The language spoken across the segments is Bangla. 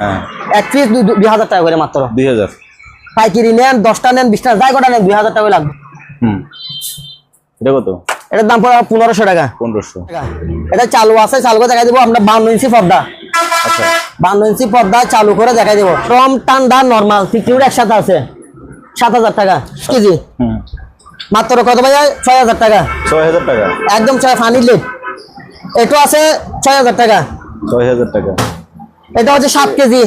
হ্যাঁ এক পিস 2000 টাকা করে মাত্র। 2000 পাইকারি নেন, 10টা নেন, 20টা যাই কটা নেন 2000 টাকা লাগবে। এটা কত? এটার দাম পড়ে 1500 টাকা। 1500 টাকা। এটা চালু আছে, চালু করে দেখাই দেবো আমরা 52 ইঞ্চি পর্দা। আচ্ছা 52 ইঞ্চি পর্দা চালু করে দেখাই দেবো। কম ঠান্ডা নরমাল ফিফটিউড একসাথে আছে 7000 টাকা কেজি। মাত্র কত ভাই? 6000 টাকা। 6000 টাকা একদম ফানি লিড। এটা আছে 6000 টাকা। 6000 টাকা। এটা হচ্ছে 7 কেজি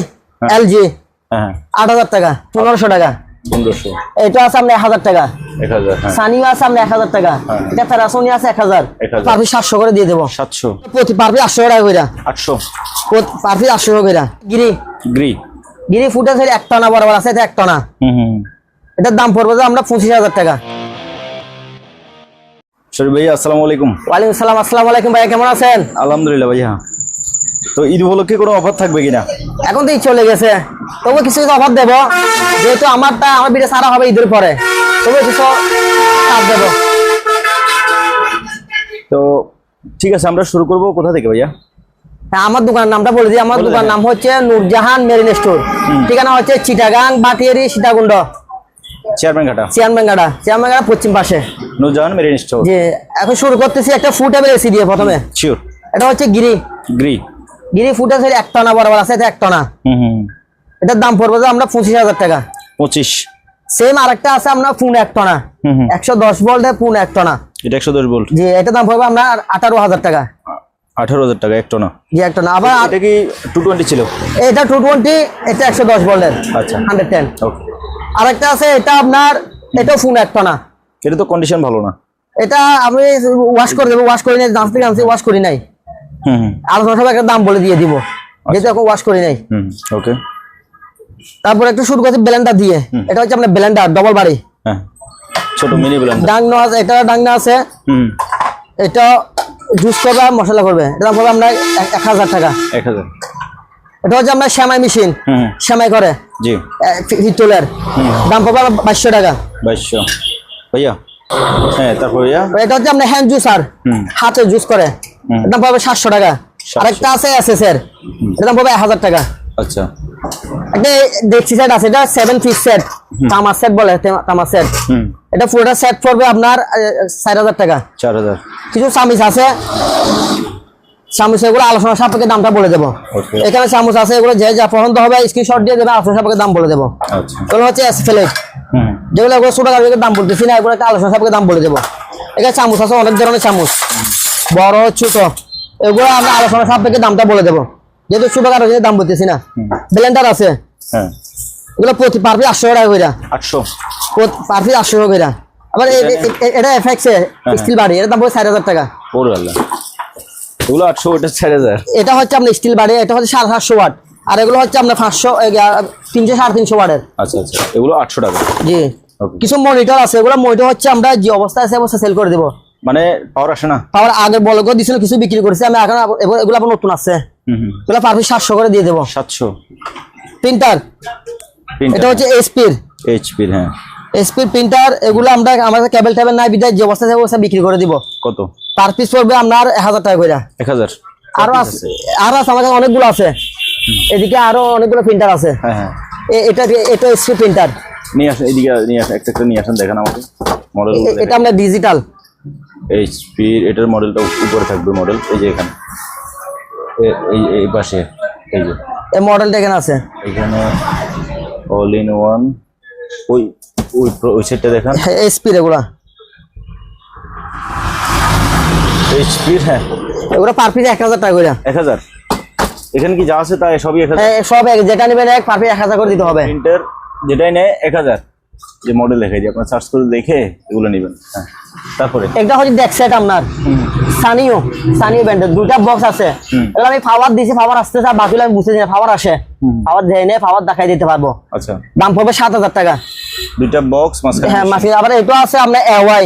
এলজি হ্যাঁ 8000 টাকা। 1500 টাকা। 1500। এটা আছে আপনার 1000 টাকা। 1000 হ্যাঁ। সানিও আছে আপনার 1000 টাকা। এটা প্যারাসোনি আছে 1000। 1000 পারফি 700 করে দিয়ে দেবো। 700 প্রতি পারফি 800 টাকা কইরা। 800 পারফি 800 কইরা। গিরি গ্রি গিরি ফুট আছে 1 টনা বরাবর আছে, এটা 1 টনা। এটার দাম পড়বে যে আমরা 25000 টাকা। শরীফ ভাইয়া আসসালামু আলাইকুম। ওয়ালাইকুম আসসালাম। আসসালামু আলাইকুম ভাইয়া, কেমন আছেন? আলহামদুলিল্লাহ ভাইয়া। তো ঈদ উপলক্ষে কোনো অফার থাকবে কিনা? এখন তো ঈদ চলে গেছে, তবু কিছু কিছু অফার দেবো, যেহেতু আমার ভিডিও সারা হবে ঈদের পরে, তবু কিছু ছাড় দেবো। তো ঠিক আছে, আমরা শুরু করব কোথা থেকে ভাইয়া? হ্যাঁ, আমার দোকানের নামটা বলে দিই। আমার দোকানের নাম হচ্ছে নূরজাহান মেরিন স্টোর। ঠিকানা হচ্ছে চিটাগাং, বাটিয়ারি, সীতাকুণ্ড, চেয়ারম্যানঘাটা পশ্চিম পাশে নূরজাহান মেরিন স্টোর। যে এখন শুরু করতেছি একটা ফুড টেবিল এসি দিয়ে প্রথমে। শিওর। এটা হচ্ছে গিরি ফুড আছে 1 টনা বরাবর আছে, এটা 1 টনা। এটার দাম পড়বে যে আমরা 25000 টাকা। 25। সেম আরেকটা আছে আপনার পুন 1 টনা, 110 ভোল্টের পুন 1 টনা। এটা 110 ভোল্ট। জি, এটা দাম পড়বে আপনার 18000 টাকা। 18000 টাকা 1 টনা। জি, 1 টনা। আবার এটা কি 220 ছিল? এটা 220, এটা 110 ভোল্টের। আচ্ছা 110। ওকে। আরেকটা আছে, এটা আপনার এটাও পুন 1 টনা। এটা তো কন্ডিশন ভালো না। এটা আমি ওয়াশ করে দেবো, ওয়াশ করি নাই, দাম থেকে আনছি, ওয়াশ করি নাই। আলোচনা সব একটা দাম বলে দিয়ে দিব, যেহেতু এখন ওয়াশ করি নাই। ওকে। তারপর একটু শুরু করছি ব্লেন্ডার দিয়ে। এটা হচ্ছে আপনার ব্লেন্ডার ডবল বাড়ি। হ্যাঁ, ছোট মিনি ব্লেন্ডার। ডাংনা আছে, এটা ডাংনা আছে। এটা জুস করবে আর মশলা করবে। এটা দাম পড়বে আপনার 1000 টাকা। 1000। এটা হচ্ছে আপনার সেমাই মেশিন, সেমাই করে। জি। হিটলের দাম পড়বে 2200 টাকা। 2200 ভাইয়া। হ্যাঁ, তারপর ভাইয়া এটা হচ্ছে আপনার হ্যান্ড জুসার, হাতে জুস করে। এটা দাম পড়বে 700 টাকা। আরেকটা আছে এসএস এর, এটা দাম পড়বে 1000 টাকা। আচ্ছা। একটা ডেক্সি সেট আছে, এটা 7 পিস সেট, তামার সেট বলে, তামার সেট। এটা পুরোটা সেট পড়বে আপনার 4000 টাকা। 4000। কিছু চামিচ আছে, চামচ এগুলো আলোচনা সাপেক্ষে দামটা বলে দেবো। এখানে চামচ আছে, এগুলো যে যা পছন্দ হবে স্ক্রিনশট দিয়ে দেবে, আলোচনা সাপেক্ষে দাম বলে দেবো। এগুলো হচ্ছে ফ্লেট, যেগুলো এগুলো ছোট গাড়ির দাম বলতেছি না, এগুলো একটা আলোচনা সাপেক্ষে দাম বলে দেবো। এখানে চামচ আছে অনেক ধরনের চামচ, বড় ছোট, এগুলো আমরা আলোচনা সাপেক্ষে দামটা বলে দেবো, যেহেতু ছোট গাড়ির দাম বলতেছি না। ব্লেন্ডার আছে, এগুলো প্রতি পারফি 800 টাকা করে। 800 পারফি 800 টাকা করে। আবার এটা এফএক্স স্টিল বাড়ি, এর দাম পড়বে 4000 টাকা। ওরে আল্লাহ, এগুলো 800, এটা 4000। এটা হচ্ছে আপনার স্টিল বাড়ি, এটা হচ্ছে 750 ওয়াট, আর এগুলো হচ্ছে আপনার 500 300 350 ওয়াটের। আচ্ছা আচ্ছা, এগুলো 800 টাকা। জি। কিছু মনিটর আছে, এগুলো মনিটর হচ্ছে আমরা যে অবস্থায় আছে অবস্থা সেল করে দেবো। মানে পাওয়ার আসে না? পাওয়ার আগে বলক দিছিল, কিছু বিক্রি করেছি আমি, এখন এগুলো আবার নতুন আছে। এগুলো পারফি 700 করে দিয়ে দেবো। 700। প্রিন্টার, এটা হচ্ছে এইচপির। হ্যাঁ, এসপির প্রিন্টার। এগুলো আমরা আমাদের কেবল টেবিল নাই বিদায় যে অবস্থা অবস্থা বিক্রি করে দিব। কত পার পিস পড়বে আপনার 1000 টাকা করে। 1000। আরো আছে আমার কাছে অনেকগুলো আছে, এদিকে আরো অনেকগুলো প্রিন্টার আছে। হ্যাঁ, এটা এসপি প্রিন্টার। নিয়ে আসেন, এদিকে নিয়ে আসেন, একটা নিয়ে আসেন, দেখেন আমাকে মডেল। এটা আমরা ডিজিটাল এইচপির, এটার মডেলটা উপরে থাকবে, মডেল এই যে এখানে, এই পাশে, এই যে এই মডেলটা এখানে আছে। এখানে অল ইন ওয়ান, ওই সেটটা দেখেন, এসপি এগুলা এইচপির। হ্যাঁ, এগুলো পার পিস 1000 টাকা করে। 1000। এখানে কি যা আছে তাই সবই 1000? সব যেটা নেবেন এক পার পিস 1000 করে দিতে হবে। প্রিন্টার যেটাই নেয় 1000। যে মডেল দেখাই যে আপনার সার্চ করে দেখে এগুলো নেবেন। হ্যাঁ, তারপরে একটা হচ্ছে ডেক সেট আপনার সানিও ব্র্যান্ডের, দুটা বক্স আছে। এগুলো আমি পাওয়ার দিয়েছি, পাওয়ার আসতেছে, আর বাকিগুলো আমি বুঝতে দিই পাওয়ার আসে, পাওয়ার দেয় না, পাওয়ার দেখাই দিতে পারবো। আচ্ছা, দাম পড়বে 7000 টাকা। দুইটা বক্স মাঝখানে। হ্যাঁ, মাঝখানে আবার এটা আছে আপনার এওয়াই,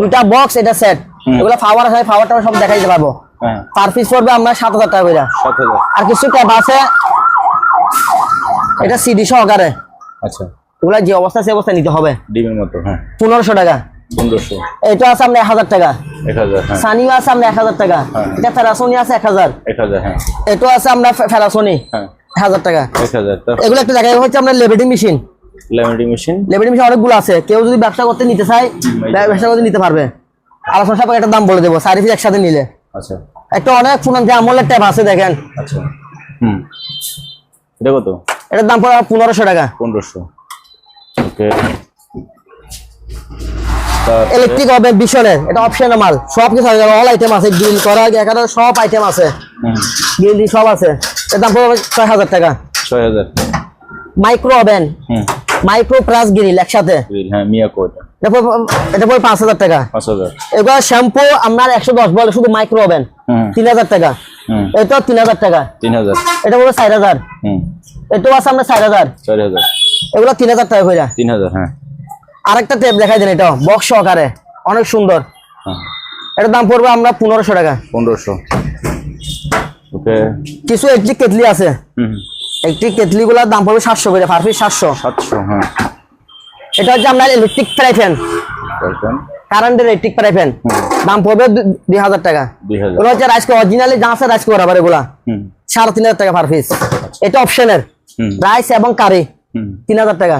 দুটা বক্স, এটা সেট। এগুলো পাওয়ার আছে, পাওয়ারটা সব দেখাই দিতে পারবো। হ্যাঁ, পার পিস পড়বে আপনার 7000 টাকা করে। 7000। আর কিছু ট্যাব আছে, এটা সিডি সহকারে। আচ্ছা, এগুলা যে অবস্থা সে অবস্থা নিতে হবে। ডিমের মতো। হ্যাঁ, 1500 টাকা। 1500। এটা আছে আপনার 1000 টাকা। 1000। হ্যাঁ, সানিও আছে আপনার 1000 টাকা। এটা প্যারাসোনি আছে 1000। 1000। হ্যাঁ, এটা আছে আপনার প্যারাসোনি হ্যাঁ 1000 টাকা। 1000 টাকা। এগুলো একটা জায়গায় হচ্ছে আপনার লেবেটিং মেশিন। লেমিনেটিং মেশিন অনেকগুলো আছে, কেউ যদি ব্যবসা করতে নিতে চায় ব্যবসা করতে নিতে পারবে। আলোচনা সাপেক্ষে একটা দাম বলে দেবো, 4 পিস একসাথে নিলে। আচ্ছা, একটা অনেক পুরান যে আমলের ট্যাপ আছে দেখেন। আচ্ছা, এটা কত? এটার দাম পড়ে 1500 টাকা। 1500। ওকে। ইলেকট্রিক ওভেন বিশনের, এটা অপশনাল মাল, সব কিছু আছে, অল আইটেম আছে, গ্রিল করা এখানে সব আইটেম আছে, গ্রিল সব আছে। এর দাম পড়বে 6000 টাকা। 6000। Micro oven, micro plus grill একসাথে, গ্রিল, হ্যাঁ, মিয়াকো। এটা পড়বে 5000 টাকা। 5000। এগুলো শ্যাম্পু আপনার 110 বলে, শুধু মাইক্রো ওভেন 3000 টাকা। এটা 3000 টাকা। 3000। এটা পড়বে 4000। এটাও আছে আপনার 4000। 4000। এগুলো 3000 টাকা করে। 3000, হ্যাঁ। আরেকটা টেপ দেখাই দেন, এটা বক্স সহকারে অনেক সুন্দর। এটার দাম পড়বে আমরা 1500 টাকা। 1500। ওকে। কিছু ইলেকট্রিক কেটলি আছে, ইলেকট্রিক কেটলি গুলোর দাম পড়বে 700 করে, পার পিস 700। 700, হ্যাঁ। এটা হচ্ছে আপনার ইলেকট্রিক ফ্রাই প্যান, কারেন্টের ইলেকট্রিক ফ্রাই প্যান, দাম পড়বে 2000 টাকা। 2000। ওগুলো হচ্ছে রাইস কুকার, অরিজিনালি যা আছে রাইস কুকার, আবার এগুলা 3500 টাকা পার পিস। এটা অপশনের রাইস এবং কারি, 3000 টাকা।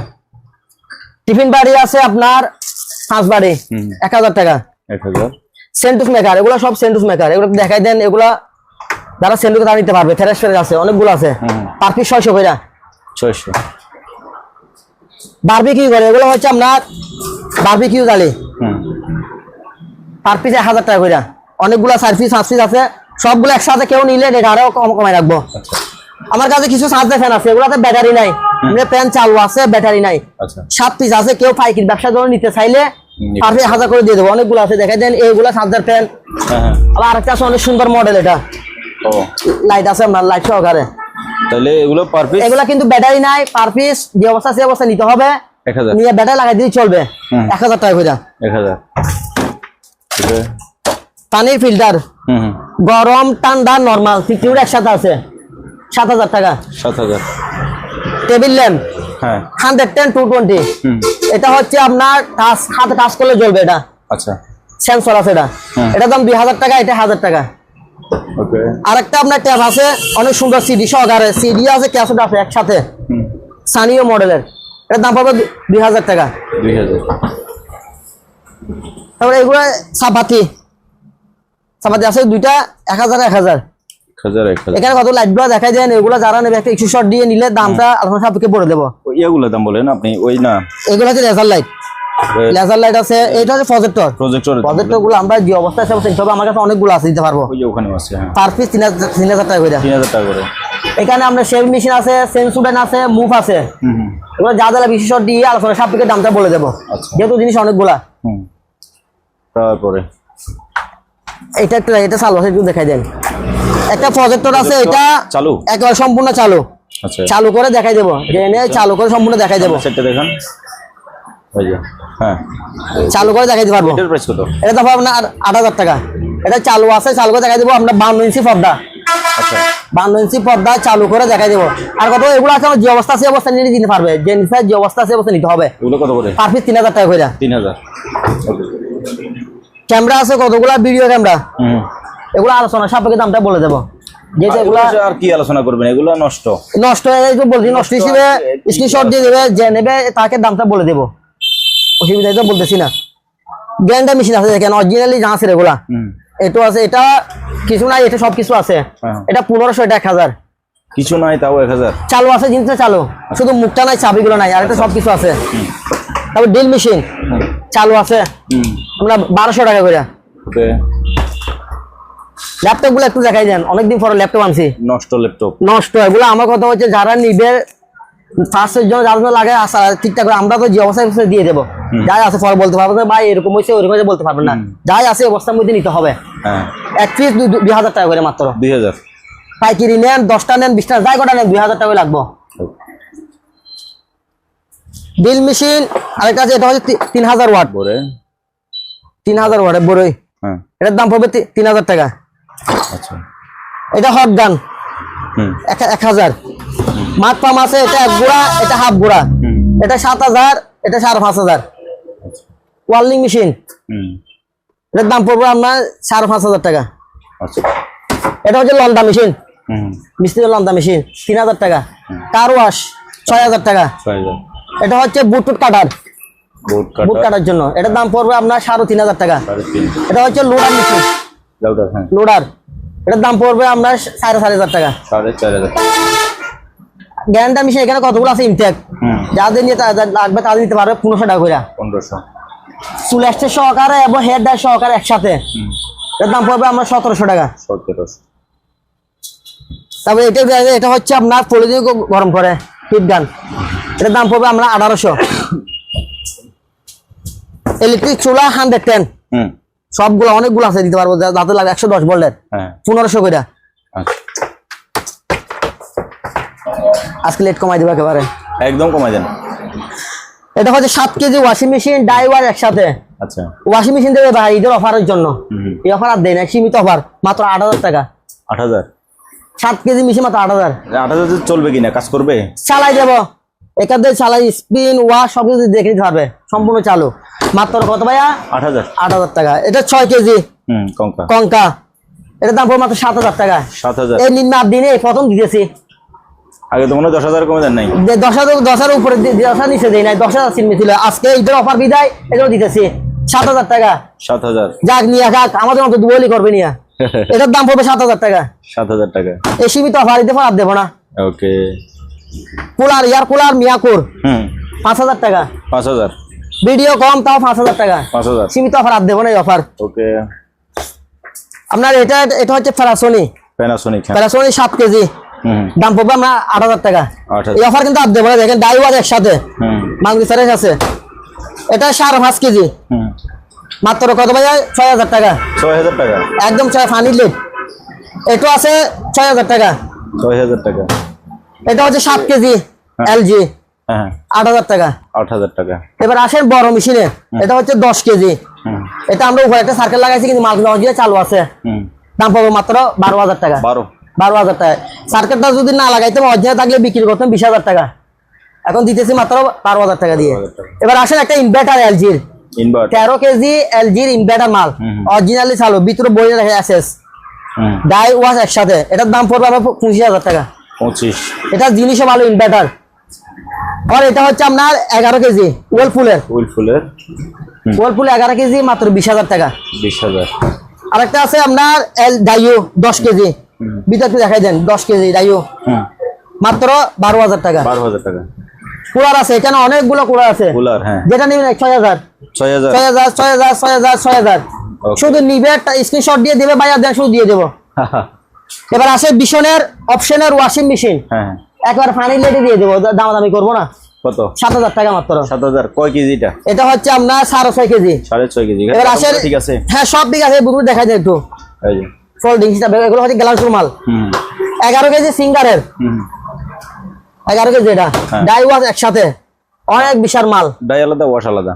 টিফিন বাড়ি আছে আপনার 5 বাড়ি, 1000 টাকা। 1000। সেন্টুস মেকার, এগুলো সব সেন্টুস মেকার, এগুলো দেখাই দেন। এগুলা যারা সেন্টুস তারা নিতে পারবে, ফ্রেশ আছে, অনেকগুলো আছে, পার পিস 600 করে। 600। বারবিকিউ করে, এগুলো হচ্ছে আপনার বারবিকিউ জালি, পার পিস 1000 টাকা করে। অনেকগুলো 4 পিস 5 পিস আছে, সবগুলো একসাথে কেউ নিলে রেট আরো কমাই রাখবো। আমার কাছে কিছু চার্জার ফ্যান আছে, এগুলোতে ব্যাটারি নাই, ফ্যান চালু আছে, ব্যাটারি নাই। 7 পিস আছে, কেউ পাইকারি ব্যবসার জন্য নিতে চাইলে পার পিস 1000 করে দিয়ে দেবো। অনেকগুলো আছে, দেখাই দেন। এইগুলা চার্জার ফ্যান। আবার আরেকটা আছে অনেক সুন্দর মডেল, এটা লাইট আছে আপনার, লাইট সহকারে। তাহলে এগুলো পার পিস, এগুলা কিন্তু ব্যাটারি নাই, পার পিস যে অবস্থা সে অবস্থা নিতে হবে, 1000 নিয়ে ব্যাটারি লাগাই দিলে চলবে। 1000 টাকা করে। 1000। পানির ফিল্টার, গরম ঠান্ডা নরমাল 50 একসাথে আছে, 7000 টাকা। 7000। টেবিল ল্যাম্প, হ্যাঁ, 110 220, এটা হচ্ছে আপনার টাচ, হাতে টাচ করলে জ্বলবে। এটা আচ্ছা, সেন্সর আছে, এটা দাম 2000 টাকা, এটা 1000 টাকা। ওকে। আরেকটা আপনার ট্যাব আছে অনেক সুন্দর, সিডি সহকারে, সিডি আছে, ক্যাসেট আছে একসাথে, সানিও মডেলের, এটার দাম পাবে 2000 টাকা। 2000। তারপরে এগুলো চাপাতি আছে দুইটা, 1000 1000। এখানে কত লাইট গুলো দেখাই দেন, এগুলো যারা নেবে একটা স্ক্রিনশট দিয়ে নিলে দামটা আলোচনা সাপেক্ষে বলে দেবো। এগুলো দাম বলেন আপনি, ওই না, এগুলো হচ্ছে লেজার লাইট আছে, এটা হচ্ছে প্রজেক্টর গুলো আমরা যে অবস্থায় আছে তবে আমার কাছে অনেকগুলো আছে, দিতে পারবো। ওখানে আছে, হ্যাঁ, পার পিস 3000 টাকা করে। 3000 টাকা করে। এখানে আমরা শেভিং মেশিন আছে, সেন্সুডেন্ট আছে, মুভ আছে, এগুলো যা যা বিশেষজ্ঞ দিয়ে আলোচনা সাপেক্ষে দামটা বলে দেবো, যেহেতু জিনিস অনেকগুলা। তারপরে এটা চালু আছে, একটু দেখাই দেন। একটা প্রজেক্টর আছে, এটা চালু, একেবারে সম্পূর্ণ চালু। আচ্ছা, চালু করে দেখাই দেবো, এনে চালু করে সম্পূর্ণ দেখাই দেবো। সেটা দেখেন, হ্যাঁ, চালু করে দেখাই দিতে পারবো। এটার প্রাইস কত? এটা তো আপনার 8000 টাকা। এটা চালু আছে, চালু করে দেখাই দেবো। আপনার 52 ইঞ্চি পর্দা, আচ্ছা, 52 ইঞ্চি পর্দা চালু করে দেখাই দেবো। আর কত এগুলো আছে, আমার যে অবস্থা আছে অবস্থা নিয়ে দিতে পারবে, যে নিচে যে অবস্থা আছে অবস্থা নিতে হবে। এগুলো কত করে? পার পিস 3000 টাকা করে। 3000। ক্যামেরা আছে কতগুলা, ভিডিও ক্যামেরা, এগুলো আলোচনা সাপেক্ষে দামটা বলে দেবো। যেহেতু এগুলা আর কি আলোচনা করবেন, এগুলো নষ্ট হয়ে যায় তো বলছি, নষ্ট হিসেবে স্ক্রিনশট দিয়ে দেবে, যে নেবে তাকে দামটা বলে দেবো, অসুবিধা তো বলতেছি না। গ্রাইন্ডার মেশিন আছে দেখেন, অরিজিনালি যা আছে এগুলা, এটা আছে, এটা কিছু নাই, এটা সবকিছু আছে। এটা 1500, এটা 1000। কিছু নাই তাও 1000। চালু আছে, জিনিসটা চালু, শুধু মুখটা নাই, চাবিগুলো নাই, আর এটা সবকিছু আছে। তারপর ড্রিল মেশিন চালু আছে, আমরা 1200 টাকা করে। ল্যাপটপ গুলো একটু দেখাই দেন, অনেকদিন পরে ল্যাপটপ আনছি, নষ্ট ল্যাপটপ, নষ্ট। এগুলো আমার কথা হচ্ছে যারা নিবে ফার্স্টের জন্য যার জন্য লাগে আসা ঠিকঠাক করে, আমরা তো যে অবস্থায় দিয়ে দেবো, যাই আছে পরে বলতে পারবো না ভাই এরকম হয়েছে ওইরকম হয়েছে বলতে পারবেন না, যাই আছে অবস্থার মধ্যে নিতে হবে। এক পিস 2000 টাকা করে মাত্র। 2000 পাইকারি নেন, 10টা নেন, 20টা যাই কটা নেন, 2000 টাকা লাগবো। ড্রিল মেশিন আরেকটা আছে, এটা হচ্ছে 3000 ওয়াট, 3000 ওয়াটের বড়ই, এটার দাম পড়বে 3000 টাকা। আচ্ছা, এটা হট গান 1000। মাঠ পাম্প আছে, এটা 1 গুড়া, এটা হাফ গুড়া, এটা 7000, এটা 5500। ওয়ার্লিং মেশিন, এটার দাম পড়বে আপনার 5500 টাকা। আচ্ছা, এটা হচ্ছে লন্ডা মেশিন, মিস্ত্রি লন্দা মেশিন 3000 টাকা। কার ওয়াশ 6000 টাকা। 6000। এটা হচ্ছে বুট কাটার, বুট কাটার জন্য এটার দাম পড়বে আপনার 3500 টাকা। 3.5। এটা হচ্ছে লোডার মেশিন, লোডার, হ্যাঁ লোডার, এটার দাম পড়বে আপনার 4500 টাকা। 4500। গ্যারান্টার মেশিন এখানে কতগুলো আছে ইনটেক, যাদের নিয়ে লাগবে তাদের নিতে পারবে 1500 টাকা করে। 1500। সুলেস্টের সহকারে এবং হেড ডাই সহকারে একসাথে এর দাম পড়বে আমরা 1700 টাকা। 1700। তারপরে এটা হচ্ছে আপনার পলিথিন গরম করে হিট গান, এটার দাম পড়বে আমরা 1800। ইলেকট্রিক চুলা 110, সবগুলো অনেকগুলো আছে দিতে পারবো, যাতে লাগে 110 ভোল্টের, 1500 করে। আজকে লেট কমাই দেবো একেবারে, একদম কমাই দেন। এটা হচ্ছে 7 কেজি ওয়াশিং মেশিন ডাইওয়ার একসাথে। আচ্ছা, ওয়াশিং মেশিন দেবে ভাই ঈদের অফারের জন্য, এই অফার আর দেয় না, সীমিত অফার, মাত্র 8000 টাকা। 8000। 7 কেজি মেশিন মাত্র 8000। 8000 চলবে কিনা, কাজ করবে? চালাই দেবো, এখান থেকে চালাই, স্পিন ওয়াশ সব কিছু দেখে নিতে পারবে, সম্পূর্ণ চালু। মাত্র কত ভাইয়া? 8000। 8000 টাকা। এটা 6 কেজি কঙ্কা, এটার দাম পড়বে মাত্র 7000 টাকা। 7000। এই নিম্ন দিনে প্রথম দিতেছি, আগে তো মনে হয় 10,000 কমে দেন নাই? 10,000 উপরে 10,000 নিচে দেয় নাই, 10,000 সিলমি ছিল। আজকে ঈদের অফার বিদায় এটাও দিতেছি 7000 টাকা। 7000। যাক নিয়ে খাক, আমাদের মতো দুবলি করবে নিয়ে। এটার দাম পড়বে 7000 টাকা। 7000 টাকা। এই সীমিত অফার দিতে আর দেবো না। ওকে। কুলার, এয়ার কুলার মিয়াকুর 5000 টাকা। 5000। ভিডিও কম তাও 5000 টাকা। 5000। সীমিত অফার আর দেবো না এই অফার। ওকে। আপনার এটা হচ্ছে প্যানাসোনিক 7 কেজি, দাম পড়বে আমরা 8000 টাকা। এই অফার কিন্তু আর দেবো না, দেখেন ডাইওয়ার একসাথে, মাঙ্গি সারের আছে। এটা 5.5 কেজি, মাত্র কত ভাই? 6000 টাকা। 6000 টাকা একদম ফানি লিড। এটা আছে 6000 টাকা। 6000 টাকা। এটা হচ্ছে 7 কেজি এলজি, 8000 টাকা। 8000 টাকা। এবার আসেন বড় মেশিনে, এটা হচ্ছে 10 কেজি। এটা আমরা উপরে একটা সার্কেল লাগাইছি, কিন্তু মাল চালু আছে, দাম পাবো মাত্র 12000 টাকা। 12000 টাকা। সার্কেলটা যদি না লাগাইতাম অরিজিনাল থাকলে বিক্রি করতাম 20000 টাকা, এখন দিতেছি মাত্র 12000 টাকা দিয়ে। এবার আসেন একটা ইনভার্টার এলজির, 13 কেজি এলজির ইনভার্টার মাল, অরিজিনালি চালু, ভিতরে বই রেখে অ্যাসেস, ডাই ওয়াশ একসাথে, এটার দাম পড়বে আমার 25000 টাকা। 25। এটা জিনিসও ভালো ইনভার্টার। আর এটা হচ্ছে আপনার 11 কেজি ওয়ালপুলের 11 কেজি, মাত্র 20000 টাকা। 20000। আরেকটা আছে আপনার ডাইও 10 কেজি, ভিতরে দেখাই দেন, 10 কেজি ডাইও, মাত্র 12000 টাকা। 12000 টাকা। কুলার আছে এখানে, অনেকগুলো কুলার আছে, যেটা নেবেন 6000। 6000। শুধু নিবে, স্ক্রিনশট দিয়ে দেবে, বাইরে দেন শুধু দিয়ে দেবো। এবার আসে বিশনের অপশনের ওয়াশিং মেশিন, একবার ফানি লেটে দিয়ে দেবো, দামাদামি করবো না। কত? 7000 টাকা মাত্র। 7000। কয় কেজি এটা? এটা হচ্ছে আপনার 6.5 কেজি। 6.5 কেজি। এবার আসে, ঠিক আছে, হ্যাঁ সব ঠিক আছে, বুঝতে দেখাই যায় একটু। এই যে ফোল্ডিং হিসাবে এগুলো হচ্ছে গ্লাস রুমাল, 11 কেজি সিঙ্গারের, 11 কেজি। এটা ডাই ওয়াশ একসাথে, অনেক বিশাল মাল, ডাই আলাদা ওয়াশ আলাদা,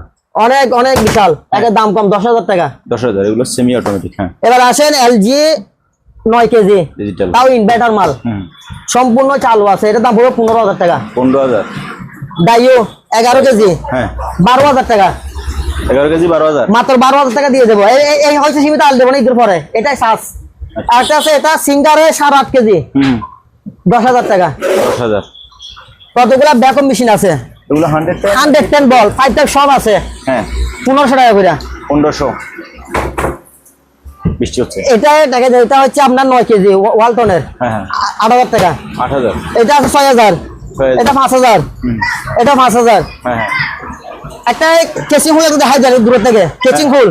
অনেক বিশাল, একের দাম কম 10,000 টাকা। 10,000। এগুলো সেমি অটোমেটিক। হ্যাঁ। এবার আসেন এলজি 9 কেজি ডিজিটাল, তাও ইনভার্টার মাল, সম্পূর্ণ চালু আছে, এটা দাম পড়বে 15000 টাকা। 15000। ডাইও 11 কেজি, 12000 টাকা। 11 কেজি 12000, মাত্র 12000 টাকা দিয়ে দেবো। এই হচ্ছে সীমিত, আল দেবো না ঈদের পরে, এটাই সাস। আরেকটা আছে, এটা সিঙ্গারে 8.5 কেজি, 10,000 টাকা। 10,000। কতগুলা ব্যাকআপ মেশিন আছে, এগুলো 110 বল 5 টাক সব আছে, 1500 টাকা করে। 1500। বৃষ্টি হচ্ছে। এটা হচ্ছে আপনার 9 কেজি ওয়ালটনের, 8000 টাকা। 8000। এটা আছে 6000, এটা 5000, এটা 5000। একটা কেচিং ফুল দেখা যায় দূর থেকে, কেচিং ফুল,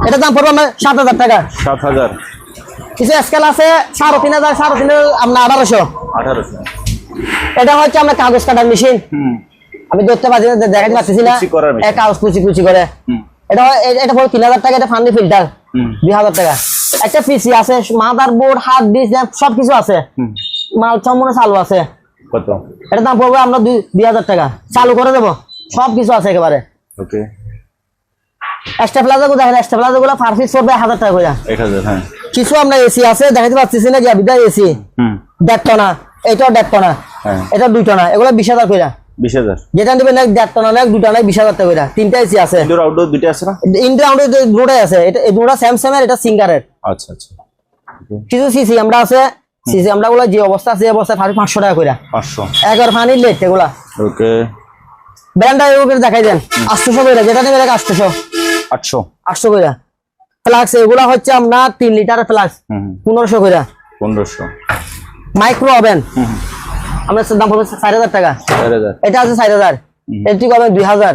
এটা দাম পড়বে আমার 7000 টাকা। 7000। কিছু স্কেল আছে 3500, আপনার 1800। এটা হচ্ছে আমরা কাগজ কাটার মেশিন, আমি ধরতে পারছি না, দেখাতে পারতেছি না, কাগজ কুচি করে। এটা পড়বে 3000 টাকা। এটা ফান্ডি ফিল্টার 2000 টাকা। একটা পিসি আছে, মাদার বোর্ড, হার্ড ডিস্ক, সবকিছু আছে, মাল সম্পূর্ণ চালু আছে। কত? এটা দাম পড়বে আমরা 2000 টাকা, চালু করে দেবো, সবকিছু আছে একেবারে। ওকে। স্টেপলাইজার গুলো দেখেন, স্টেপলাইজার গুলো পার পিস পড়বে 1000 টাকা করে। 1000। হ্যাঁ। কিছু আমরা এসি আছে, দেখাতে পাচ্ছি না, বিদায় এসি 1.5 টনা, এটাও 1.5 টনা, এটা 2 টনা, এগুলো 20000 করে। 20000। যেটা নেবেন 1.5 টনা, 2 টনা, 20000 টাকা করে। 3টা এসি আছে, ইনডোর আউটডোর দুটো আছে না? ইনডোর আউটডোর দুটোই আছে। এটা দুটো স্যামসাং এর, এটা সিঙ্গারের। আচ্ছা। কিছু সিসি আমরা আছে সিসি আমরা গুলো যে অবস্থা আছে অবস্থায় 500 টাকা করে 500 একবার পানির লেট এগুলা ওকে ব্র্যান্ডটা এগুলো দেখাই দেন 800 করে যেটা নেবে 800 800 করে ফ্লাক্স এগুলা হচ্ছে আমরা 3 লিটার ফ্লাক্স 1500 করে 1500 মাইক্রো ওভেন আমরা দাম পড়বে 4000 টাকা 4000 এটা আছে 4000 এটি কবে 2000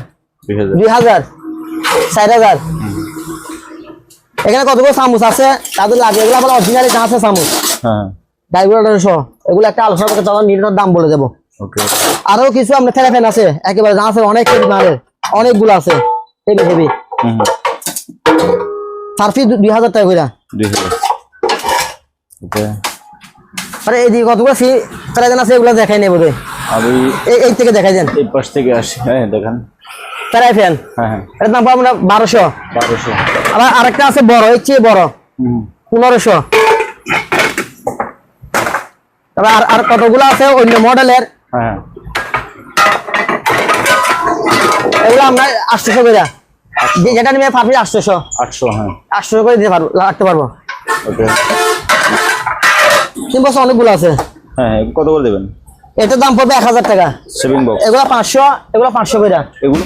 2000 4000 এখানে কতগুলো চামচ আছে তাদের লাগে এগুলো আবার অরিজিনালি আছে চামচ হ্যাঁ ডাইগুলার সহ এগুলো একটা আলোচনা করে তখন নির্ধারিত দাম বলে দেবো ওকে আরো কিছু আমরা ফেরাফেন আছে একেবারে যা আছে অনেক মালের অনেকগুলো আছে হেভি হেভি সার্ফি 2000 টাকা করে 2000 ওকে আরে এই দিকে কতগুলো ফেরাফেন আছে এগুলো দেখাই নেই বোধহয় আমি এই থেকে দেখাই দেন এই পাশ থেকে আসি হ্যাঁ দেখেন ফেরাফেন হ্যাঁ হ্যাঁ এর দাম পাবো আমরা 1200 আবার আরেকটা আছে বড় এর চেয়ে বড় 1500 তবে আর কতগুলো আছে অন্য মডেলের হ্যাঁ এগুলো আমরা 800 করে যেটা নিয়ে পারবি 800 হ্যাঁ 800 করে দিতে পারবো রাখতে পারবো ওকে তিন বছর অনেকগুলো আছে হ্যাঁ কত করে দেবেন এটার দাম পড়বে 1000 টাকা সেভিং বক্স এগুলো 500 এগুলো 500 করে এগুলো